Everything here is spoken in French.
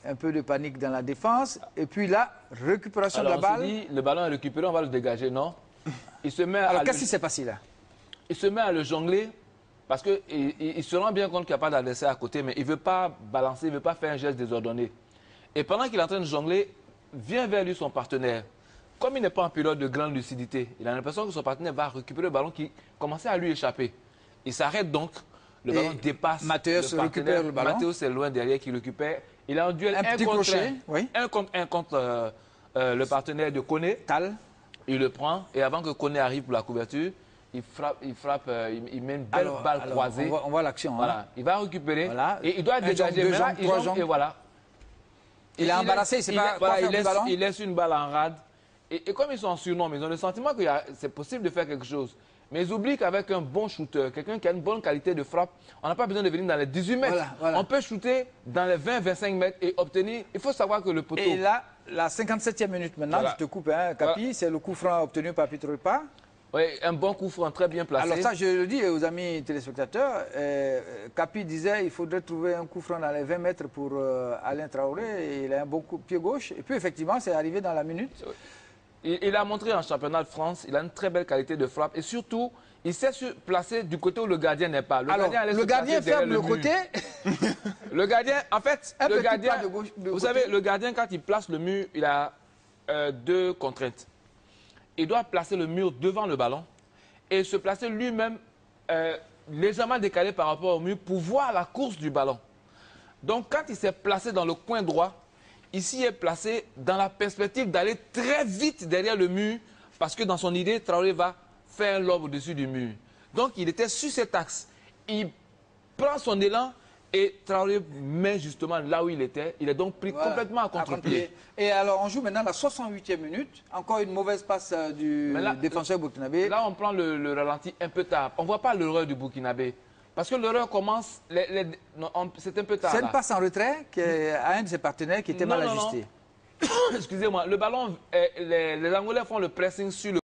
un peu de panique dans la défense. Et puis là, récupération Alors, de la balle. on se dit, le ballon est récupéré, on va le dégager, non? Il se met Alors, à qu'est-ce qui s'est passé là? Il se met à le jongler parce qu'il se rend bien compte qu'il n'y a pas d'adversaire à côté, mais il ne veut pas balancer, il ne veut pas faire un geste désordonné. Et pendant qu'il est en train de jongler, vient vers lui son partenaire. Comme il n'est pas un pilote de grande lucidité, il a l'impression que son partenaire va récupérer le ballon qui commençait à lui échapper. Il s'arrête donc, le ballon dépasse Mathéus récupère le ballon. Mathéus est loin derrière qui récupère. Il a un duel Un petit crochet, oui. un contre le partenaire de Koné. Tal. Il le prend et avant que Koné arrive pour la couverture, il met une belle balle croisée. On voit l'action. Voilà. Hein. Il va récupérer Voilà. et il doit dégager. Deux jambes, trois jambes. Et voilà. Il est embarrassé, il ne sait pas quoi faire du ballon. Il laisse une balle en rade. Et comme ils sont en surnom, ils ont le sentiment que c'est possible de faire quelque chose. Mais ils oublient qu'avec un bon shooter, quelqu'un qui a une bonne qualité de frappe, on n'a pas besoin de venir dans les 18 mètres. Voilà. On peut shooter dans les 20-25 mètres et obtenir... Il faut savoir que le poteau... Et là, la 57e minute maintenant, voilà. je te coupe, hein, Capi, c'est le coup franc obtenu par Pietropa. Oui, un bon coup franc très bien placé. Alors ça, je le dis aux amis téléspectateurs, Capi disait qu'il faudrait trouver un coup franc dans les 20 mètres pour Alain Traoré. Et il a un bon coup de pied gauche. Et puis effectivement, c'est arrivé dans la minute. Il a montré en championnat de France, il a une très belle qualité de frappe. Et surtout, il s'est placer du côté où le gardien n'est pas. Le gardien ferme le côté. Le gardien, en fait, le gardien, vous savez, le gardien, quand il place le mur, il a deux contraintes. Il doit placer le mur devant le ballon et se placer lui-même légèrement décalé par rapport au mur pour voir la course du ballon. Donc, quand il s'est placé dans le coin droit, ici il est placé dans la perspective d'aller très vite derrière le mur parce que dans son idée, Traoré va faire un lob au-dessus du mur. Donc, il était sur cet axe. Il prend son élan et Traoré met justement là où il était. Il est donc pris complètement à contre-pied. Et alors, on joue maintenant la 68e minute. Encore une mauvaise passe du défenseur burkinabé. Là, on prend le ralenti un peu tard. On ne voit pas l'erreur du burkinabé. Parce que l'erreur commence... c'est un peu tard. C'est une passe en retrait à un de ses partenaires qui était mal ajusté. Excusez-moi. Le ballon... les Angolais font le pressing sur le...